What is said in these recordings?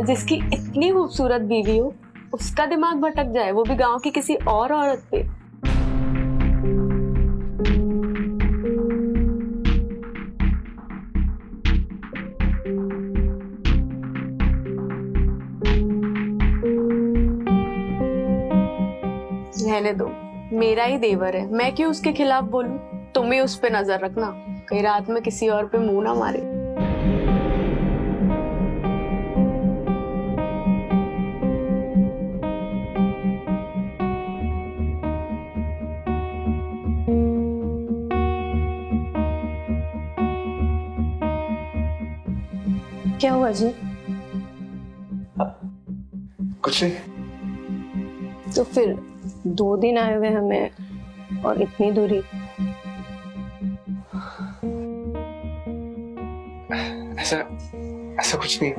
जिसकी इतनी खूबसूरत बीवी हो उसका दिमाग भटक जाए, वो भी गांव की किसी और औरत पे। रहने दो, मेरा ही देवर है, मैं क्यों उसके खिलाफ बोलूं। तुम ही उस पे नजर रखना, कहीं रात में किसी और पे मुंह ना मारे। क्या हुआ जी? कुछ नहीं। तो फिर 2 दिन आए हुए हमें और इतनी दूरी। ऐसा ऐसा कुछ नहीं।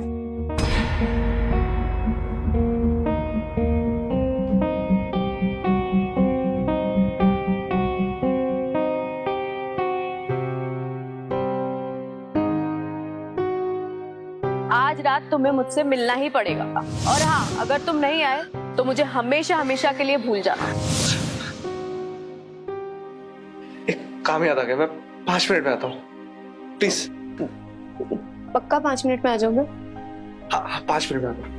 आज रात तुम्हें मुझसे मिलना ही पड़ेगा, और हाँ, अगर तुम नहीं आए तो मुझे हमेशा हमेशा के लिए भूल जाना। एक काम याद आ गया, मैं 5 मिनट में आता हूँ, प्लीज। पक्का 5 मिनट में आ जाओगे? हाँ, 5 मिनट में आता हूँ।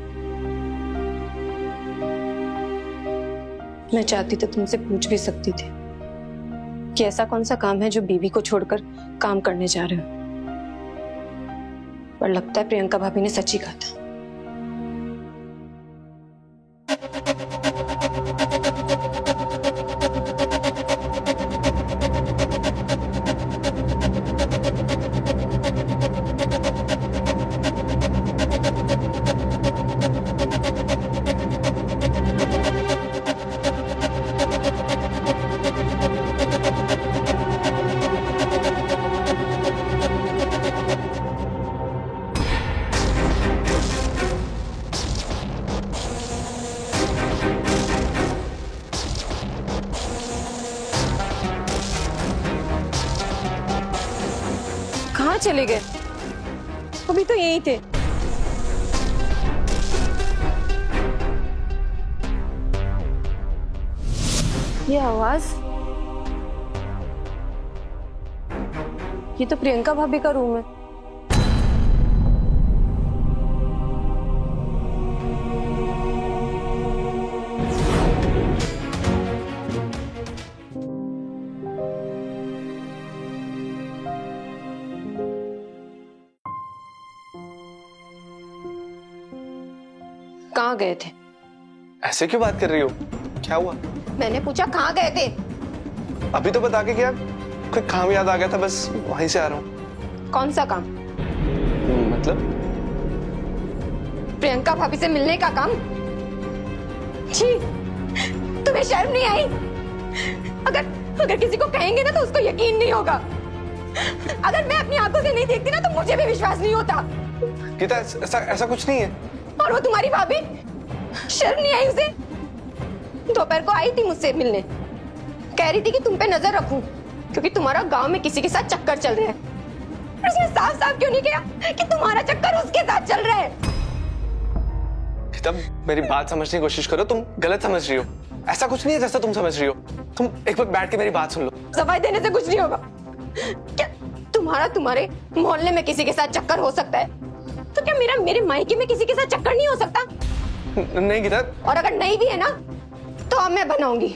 मैं चाहती तो तुमसे पूछ भी सकती थी कि ऐसा कौन सा काम है जो बीवी को छोड़कर काम करने जा रहे हो, पर लगता है प्रियंका भाभी ने सच ही कहा था। कहाँ चले गए? अभी तो यहीं थे। ये आवाज, ये तो प्रियंका भाभी का रूम है। कहाँ गए थे? ऐसे क्यों बात कर रही हो? क्या हुआ? मैंने पूछा कहाँ गए थे? अभी तो बता के क्या, कोई काम याद आ गया था, बस वहीं से आ रहा हूँ। कौन सा काम? मतलब प्रियंका भाभी से मिलने का काम? छी, तुम्हें शर्म नहीं आई? अगर किसी को कहेंगे ना तो उसको यकीन नहीं होगा। अगर मैं अपनी आंखों से नहीं देखती ना तो मुझे भी विश्वास नहीं होता। गीता, ऐसा कुछ नहीं है। और वो तुम्हारी भाभी, शर्म नहीं आई उसे? दोपहर को आई थी मुझसे मिलने, कह रही थी कि तुम पे नजर रखूं क्योंकि तुम्हारा गांव में किसी के साथ चक्कर चल रहा है। उसने साफ साफ क्यों नहीं कहा कि तुम्हारा चक्कर उसके साथ चल रहा है? गीता, मेरी बात समझने की कोशिश करो, तुम गलत समझ रही हो। ऐसा कुछ नहीं है जैसा तुम समझ रही हो। तुम एक वक्त बैठ के मेरी बात सुन लो। सफाई देने से कुछ नहीं होगा। क्या तुम्हारे मोहल्ले में किसी के साथ चक्कर हो सकता है, तो क्या मेरे मायके में किसी के साथ चक्कर नहीं हो सकता? नहीं गीता। और अगर नहीं भी है ना तो अब मैं बनाऊंगी,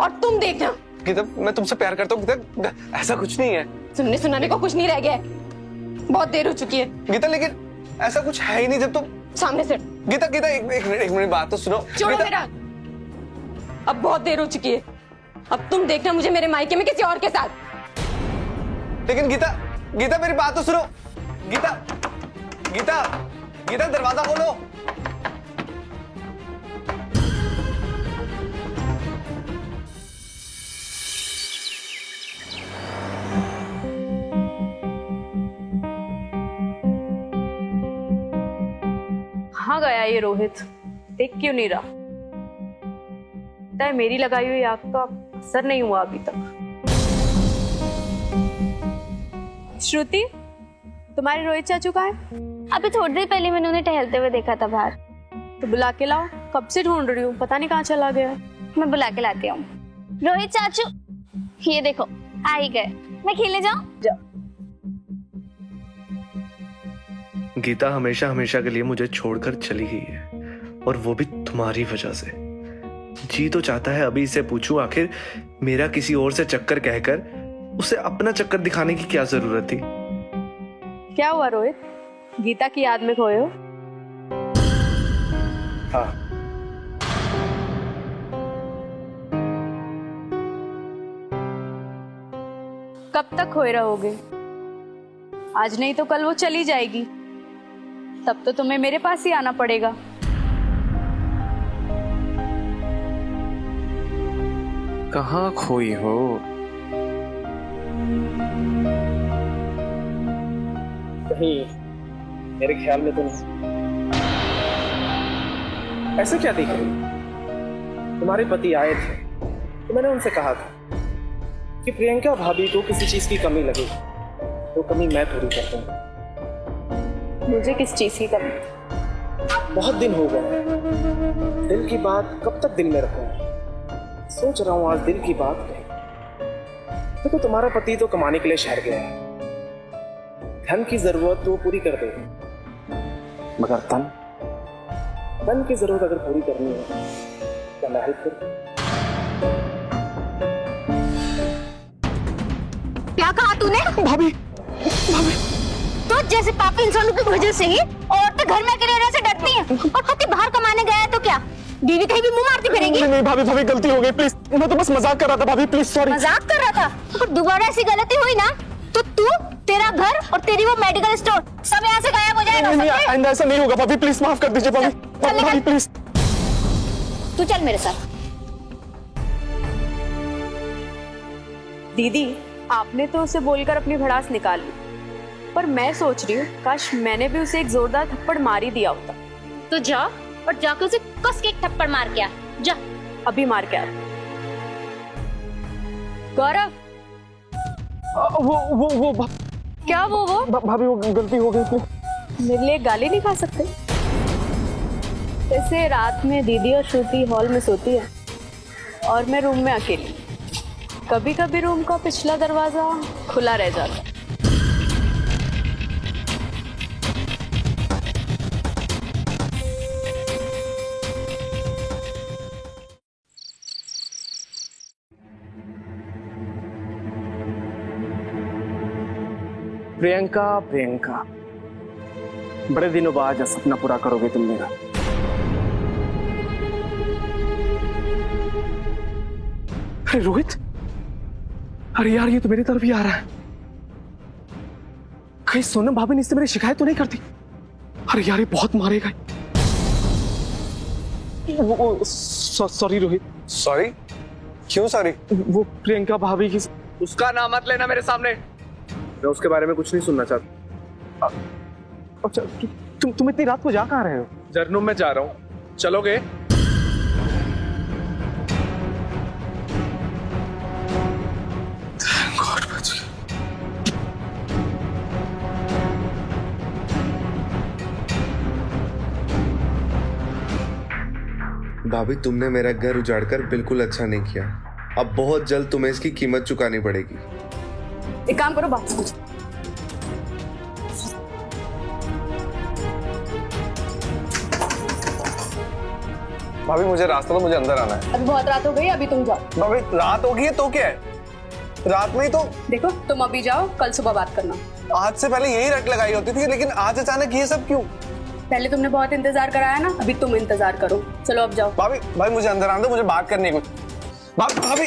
और तुम देखना। गीता, मैं तुमसे प्यार करता हूँ गीता, ऐसा कुछ नहीं है। सुनने सुनाने को कुछ नहीं रह गया है, बहुत देर हो चुकी है। गीता, लेकिन ऐसा कुछ है ही नहीं जब तुम सामने से। गीता, एक मिनट बात तो सुनो। छोड़ो मेरा, अब बहुत देर हो चुकी है। अब तुम देखना मुझे मेरे मायके में किसी और के साथ। लेकिन गीता मेरी बात तो सुनो। गीता, दरवाजा खोलो। कहाँ गया ये रोहित? देख क्यों नहीं रहा? लगता है मेरी लगाई हुई आग का असर नहीं हुआ अभी तक। श्रुति, तुम्हारे रोहित चाचू कहाँ है? अभी थोड़ी देर पहले मैंने उन्हें टहलते हुए देखा था बाहर। तो बुला के लाओ, कब से ढूंढ रही हूँ, पता नहीं कहाँ चला गया। मैं बुला के लाती हूँ। रोहित चाचू, ये देखो आ ही गए। मैं खेलने जाऊँ? गीता हमेशा हमेशा के लिए मुझे छोड़कर चली गई है, और वो भी तुम्हारी वजह से। जी तो चाहता है अभी इसे पूछूं, आखिर मेरा किसी और से चक्कर कहकर उसे अपना चक्कर दिखाने की क्या जरूरत थी। क्या हुआ रोहित, गीता की याद में खोए हो? हाँ, कब तक खोए रहोगे? आज नहीं तो कल वो चली जाएगी, तब तो तुम्हें मेरे पास ही आना पड़ेगा। कहाँ खोई हो? कहीं मेरे ख्याल में तो नहीं। ऐसे क्या देख रही? तुम्हारे पति आए थे तो मैंने उनसे कहा था कि प्रियंका भाभी को किसी चीज की कमी लगे तो कमी मैं पूरी कर दूंगा। मुझे किस चीज की कमी? बहुत दिन हो गए, दिल की बात कब तक दिल में रखूंगा। सोच रहा हूँ आज दिल की बात कही। देखो तुम्हारा पति तो कमाने के लिए शहर गया है, धन की जरूरत तो पूरी कर देगा, मगर तन की जरूरत अगर पूरी करनी है तो मैं हेल्प करूं। क्या कहा तूने? भाभी, तो जैसे पापी इंसानों की वजह से ही औरतें घर में अकेले रहने से डरती हैं, और पति बाहर कमाने गया है तो क्या बीवी कहीं भी मुंह मारती फिरेगी? नहीं भाभी, भाभी गलती हो गई, प्लीज। मैं तो बस मजाक कर रहा था भाभी, प्लीज सॉरी। मजाक कर रहा था? अगर दोबारा ऐसी गलती हुई ना तो तू, तेरा घर और तेरी वो मेडिकल स्टोर सब यहाँ से गायब हो जाएगा। नहीं, आइंदा ऐसा नहीं होगा भाभी, प्लीज माफ कर दीजिए भाभी। भाभी प्लीज। तू चल मेरे साथ। दीदी, आपने तो उसे बोलकर अपनी भड़ास निकाल ली, पर मैं सोच रही हूँ काश मैंने भी उसे एक जोरदार थप्पड़ मार ही दिया होता। तो जा और जाकर उसे कस के एक थप्पड़ मार के आ। जा। अभी मार के आ। गौरव, वो क्या वो भाभी, वो गलती हो गई थी। मेरे लिए गाली नहीं खा सकते? जैसे रात में दीदी और श्रुति हॉल में सोती है और मैं रूम में अकेली, कभी कभी रूम का पिछला दरवाजा खुला रह जाता। प्रियंका, प्रियंका, बड़े दिनों बाद आज सपना पूरा करोगे तुम मेरा। अरे रोहित, अरे यार ये तो मेरी तरफ ही आ रहा है। कहीं सोनम भाभी ने इससे मेरी शिकायत तो नहीं करती? अरे यार ये बहुत मारेगा। सॉरी रोहित। सॉरी? क्यों सॉरी? वो प्रियंका भाभी की। उसका नाम मत लेना मेरे सामने। मैं उसके बारे में कुछ नहीं सुनना चाहता। अच्छा, तुम इतनी रात को जा कहाँ रहे हो? जरनूम में जा रहा हूँ, चलोगे? भाभी, तुमने मेरा घर उजाड़कर बिल्कुल अच्छा नहीं किया। अब बहुत जल्द तुम्हें इसकी कीमत चुकानी पड़ेगी। एक काम करो, बात समझो। भाभी मुझे रास्ता तो, मुझे अंदर आना है। अभी बहुत रात हो गई, अभी तुम जाओ। भाभी रात हो गई है तो क्या है? रात में ही तो। देखो तुम अभी जाओ, कल सुबह बात करना। आज से पहले यही रट लगाई होती थी, लेकिन आज अचानक ये सब क्यों? पहले तुमने बहुत इंतजार कराया ना, अभी तुम इंतजार करो। चलो अब जाओ। भाभी, भाई मुझे अंदर आने दो, मुझे बात करनी है कुछ। भाभी,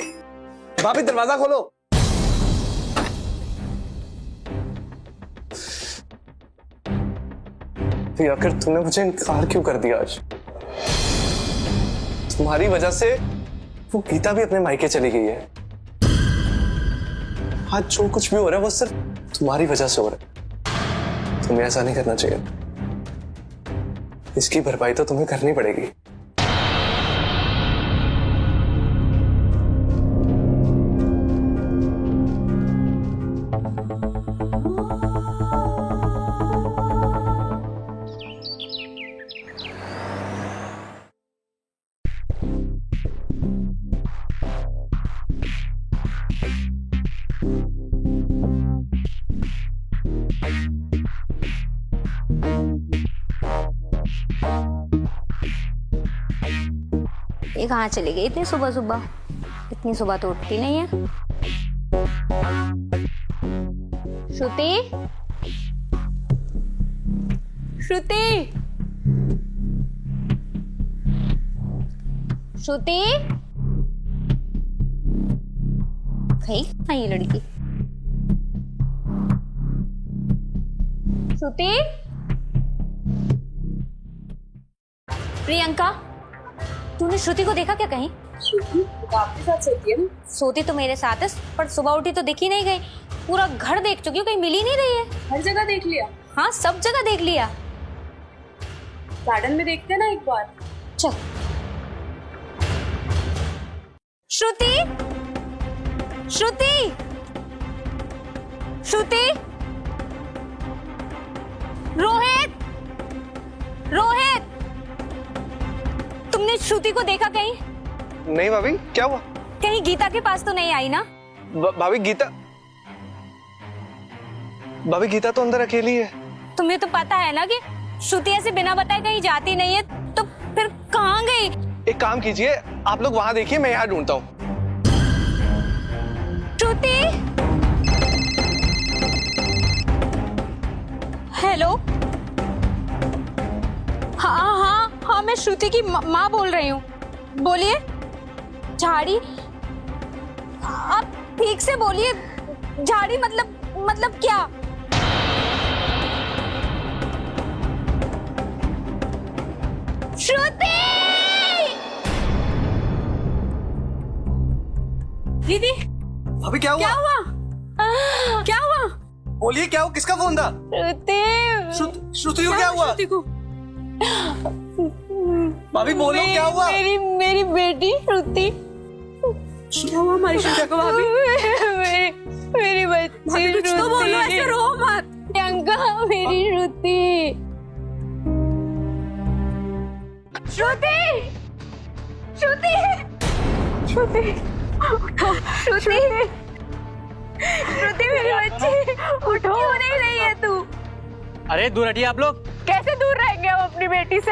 भाभी दरवाजा खोलो। तो आखिर तुमने मुझे इनकार क्यों कर दिया आज? तुम्हारी वजह से वो गीता भी अपने मायके चली गई है। आज जो कुछ भी हो रहा है वो सिर्फ तुम्हारी वजह से हो रहा है। तुम्हें ऐसा नहीं करना चाहिए। इसकी भरपाई तो तुम्हें करनी पड़ेगी। ये कहाँ चली गई इतनी सुबह सुबह? इतनी सुबह तो उठती नहीं है। श्रुति, श्रुति, श्रुति, कहीं कहाँ ये लड़की? श्रुति, प्रियंका, तूने श्रुति को देखा क्या कहीं? श्रुति आपके साथ सोती है ना? सोती तो मेरे साथ है, पर सुबह उठी तो दिखी नहीं गई। पूरा घर देख चुकी हूँ, कहीं मिल ही नहीं रही है। हर जगह देख लिया? हाँ, सब जगह देख लिया। गार्डन में देखते हैं ना एक बार। चल। श्रुति, श्रुति, श्रुति, रोहित, रोहित, तुमने श्रुति को देखा कहीं? नहीं भाभी, क्या हुआ? कहीं गीता के पास तो नहीं आई ना? भाभी गीता तो अंदर अकेली है। तुम्हें तो पता है ना कि श्रुति ऐसे बिना बताए कहीं जाती नहीं है, तो फिर कहाँ गई? एक काम कीजिए, आप लोग वहां देखिए, मैं यहाँ ढूंढता हूँ। श्रुति, हेलो, हाँ, मैं श्रुति की माँ बोल रही हूँ। बोलिए। झाड़ी? आप ठीक से बोलिए। झाड़ी मतलब क्या? श्रुति! दीदी, भाभी क्या हुआ? क्या हुआ? क्या हुआ? बोलिए, क्या हुआ? किसका फोन था? श्रुति को क्या हुआ? श्रुति को भाभी बोलो, क्या हुआ? मेरी बेटी श्रुति। क्या हुआ हमारी श्रुति को भाभी? मेरी बच्ची कुछ तो बोलो, ऐसे रो मत। प्रियंका, मेरी श्रुति। श्रुति, श्रुति, श्रुति, श्रुति, श्रुति, मेरी बच्ची, उठो। क्यों नहीं रही है तू? अरे दूर हटिए आप लोग। कैसे दूर रहेंगे हम अपनी बेटी से?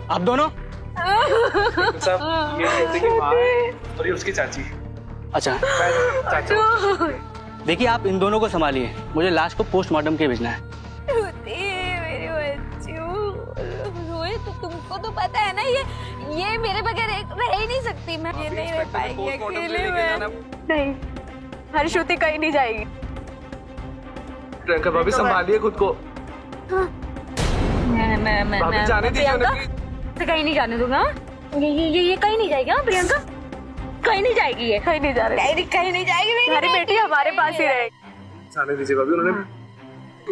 आप दोनों? साहब, ये श्रुति की माँ है और ये उसकी चाची। अच्छा, चाचा। देखिए आप इन दोनों को संभालिए, मुझे लाश को पोस्टमार्टम के भेजना है। श्रुति, मेरी बच्ची। रोहित, तो तुमको तो पता है ना, ये मेरे बगैर रह ही नहीं सकती। मैं ये नहीं रह पाएगी अकेले में। नहीं, हमारी श्रुति कहीं नहीं जाएगी। प्रियंका भाभी, संभालिए खुद को। मैं जाने दीजिए उन्हें। कहीं नहीं जाने दूंगा। ये कहीं नहीं जाएगी। हाँ प्रियंका, कहीं नहीं जाएगी। ये कहीं नहीं जा रही। कहीं नहीं जाएगी। हमारी बेटी हमारे पास ही रहेगी। जाने दीजिए भाभी, उन्होंने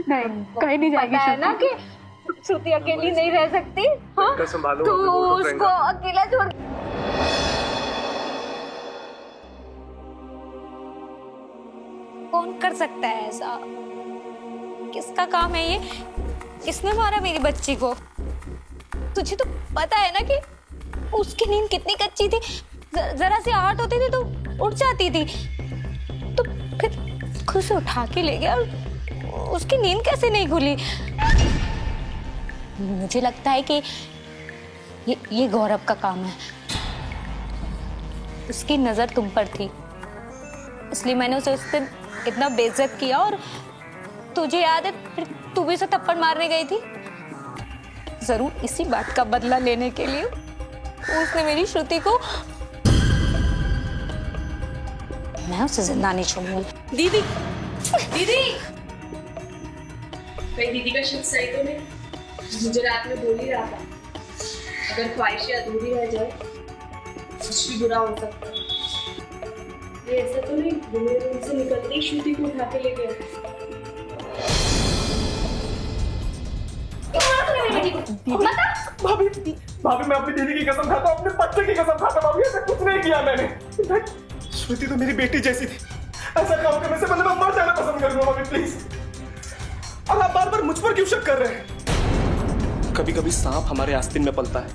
नहीं, कहीं नहीं जाएगी। पता है ना कि श्रुति अकेली नहीं रह सकती। हाँ, संभालो तू अपने उसको अकेला छोड़। कौन कर सकता है ऐसा? किसका काम है ये? किसने मारा मेरी बच्ची को? तुझे तो पता है ना कि उसकी नींद कितनी कच्ची थी। जरा सी आहट होती थी तो उठ जाती थी, तो फिर खुद से उठा के ले गया। उसकी नींद कैसे नहीं खुली? मुझे लगता है कि ये गौरव का काम है। उसकी नजर तुम पर थी, इसलिए मैंने उसे उस दिन इतना बेइज्जत किया। और तुझे याद है, फिर तू भी उसे थप्पड़ मारने गई थी। जरूर इसी बात का बदला लेने के लिए उसने मेरी श्रुति को। मैं उसे जिंदा नहीं छोड़ूंगी। दीदी, दीदी, कहीं दीदी का शक सही तो नहीं? मुझे रात में बोल ही रहा था, अगर ख्वाहिशें अधूरी रह जाए कुछ भी बुरा हो सकता है। ये ऐसा तो नहीं मेरे रूम से निकलते ही श्रुति को उठा के ले गए? भाभी, मैं अपनी दीदी की कसम खाता हूँ, अपने बच्चे की कसम खाता हूँ। भाभी, ऐसा कुछ नहीं किया मैंने। श्रुति तो मेरी बेटी जैसी थी। ऐसा काम करने से पहले मैं मर जाना पसंद करूंगा। भाभी प्लीज। और आप बार बार मुझ पर क्यों शक कर रहे हैं? कभी कभी सांप हमारे आस्तीन में पलता है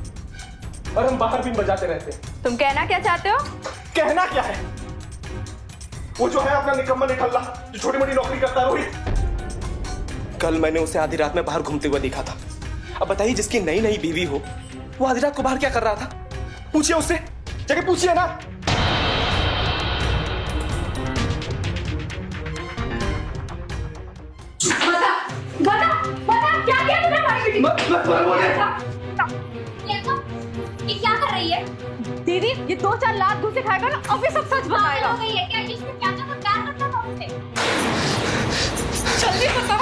और हम बाहर भी बजाते रहते हैं। तुम कहना क्या चाहते हो? कहना क्या है? वो जो है अपना निकम्मा निकल्ला, जो छोटी मोटी नौकरी करता है, रोहित। कल मैंने उसे आधी रात में बाहर घूमते हुए देखा था। अब बताइए, जिसकी नई नई बीवी हो वो आधी रात को बाहर क्या कर रहा था? पूछिए उससे। जाके पूछिए ना। बता क्या किया तूने हमारी बेटी ये क्या कर रही है? दीदी ये 2-4 लाख दूसरे खाएगा ना अभी सब सच बताएगा। हो गई है क्या? जिसको क्या क्या प्यार करता था उससे? जल्दी बता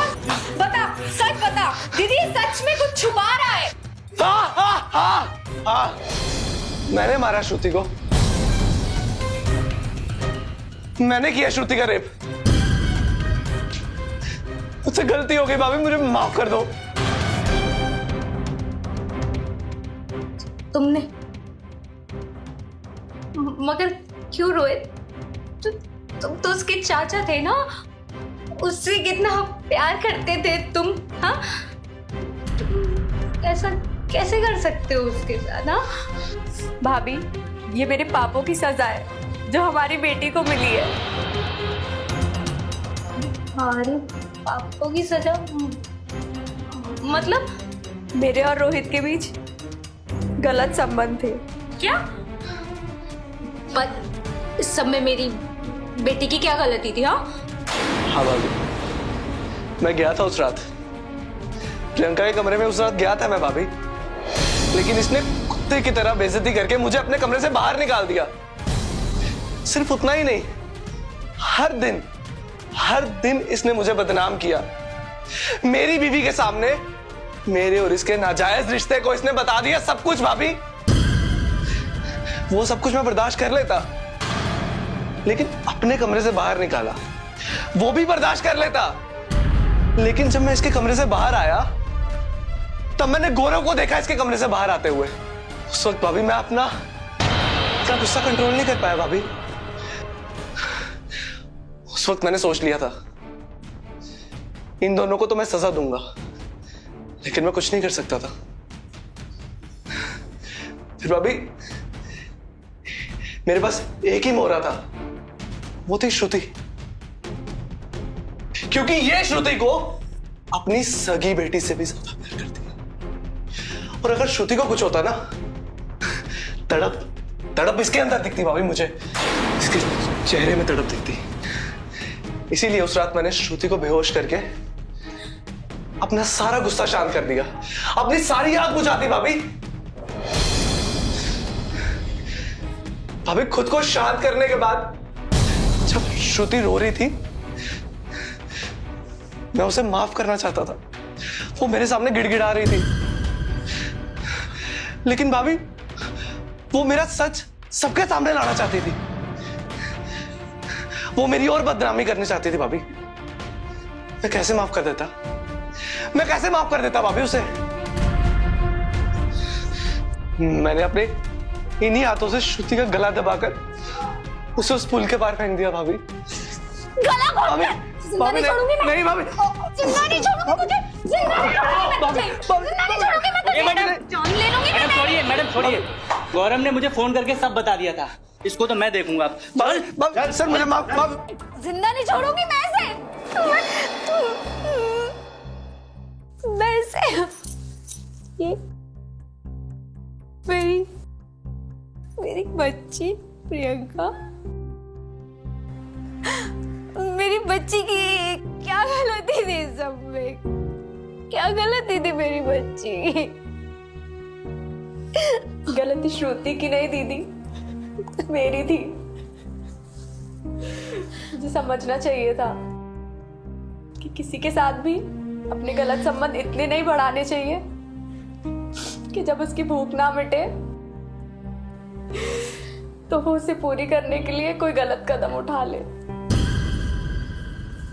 सच बता दीदी सच में कुछ छुपा रहा है। हाँ, मैंने मारा श्रुति को। मैंने किया श्रुति का रेप। मुझसे गलती हो गई भाभी, मुझे माफ कर दो। तुमने मगर क्यों रोहित? तुम तो उसके चाचा थे ना, उससे कितना प्यार करते थे तुम। हाँ ऐसा कैसे कर सकते हो उसके साथ? हाँ भाभी ये मेरे पापों की सजा है जो हमारी बेटी को मिली है। हमारे पापों की सजा मतलब मेरे और रोहित के बीच गलत संबंध थे क्या? पर इस सब में मेरी बेटी की क्या गलती थी? हाँ भाभी, मैं गया था उस रात प्रियंका के कमरे में। उस रात गया था मैं भाभी, लेकिन इसने कुत्ते की तरह बेइज्जती करके मुझे अपने कमरे से बाहर निकाल दिया। सिर्फ उतना ही नहीं, हर दिन इसने मुझे बदनाम किया। मेरी बीवी के सामने मेरे और इसके नाजायज रिश्ते को इसने बता दिया सब कुछ। भाभी वो सब कुछ मैं बर्दाश्त कर लेता, लेकिन अपने कमरे से बाहर निकाला वो भी बर्दाश्त कर लेता। लेकिन जब मैं इसके कमरे से बाहर आया तब मैंने गौरव को देखा इसके कमरे से बाहर आते हुए। उस वक्त भाभी मैं अपना गुस्सा कंट्रोल नहीं कर पाया भाभी। उस वक्त मैंने सोच लिया था इन दोनों को तो मैं सजा दूंगा, लेकिन मैं कुछ नहीं कर सकता था। फिर भाभी मेरे पास एक ही मोहरा था, वो थी श्रुति। क्योंकि ये श्रुति को अपनी सगी बेटी से भी ज्यादा प्यार करती है। और अगर श्रुति को कुछ होता ना, तड़प इसके अंदर दिखती भाभी, मुझे इसके चेहरे में तड़प दिखती। इसीलिए उस रात मैंने श्रुति को बेहोश करके अपना सारा गुस्सा शांत कर दिया, अपनी सारी आग बुझा दी भाभी। भाभी खुद को शांत करने के बाद जब श्रुति रो रही थी मैं उसे माफ करना चाहता था। वो मेरे सामने गिड़गिड़ा रही थी, लेकिन भाभी वो मेरा सच सबके सामने लाना चाहती थी। वो मेरी और बदनामी करनी चाहती थी भाभी। मैं कैसे माफ कर देता? मैं कैसे माफ कर देता भाभी उसे? मैंने अपने इन्हीं हाथों से श्रुति का गला दबाकर उसे उस पुल के पार फेंक दिया भाभी। गला भाभी, जिंदा नहीं छोड़ूंगी मैं। नहीं भाभी, जिंदा नहीं छोड़ूंगी तुझे। जिंदा नहीं छोड़ूंगी मैं तुझे। जिंदा नहीं छोड़ूंगी मैं तुझे। मैडम जान ले लूंगी मैं। मैडम छोड़िए। गौरव ने मुझे फोन करके सब बता दिया था, इसको तो मैं देखूंगा। सर मुझे माफ जिंदा नहीं छोड़ूंगी मैं इसे। मैं इसे ये मेरी बच्ची प्रियंका, मेरी बच्ची की क्या गलती थी सब में? क्या गलती थी मेरी बच्ची? गलती श्रुति की नहीं दीदी, मेरी थी। मुझे समझना चाहिए था कि किसी के साथ भी अपने गलत संबंध इतने नहीं बढ़ाने चाहिए कि जब उसकी भूख ना मिटे तो वो उसे पूरी करने के लिए कोई गलत कदम उठा ले।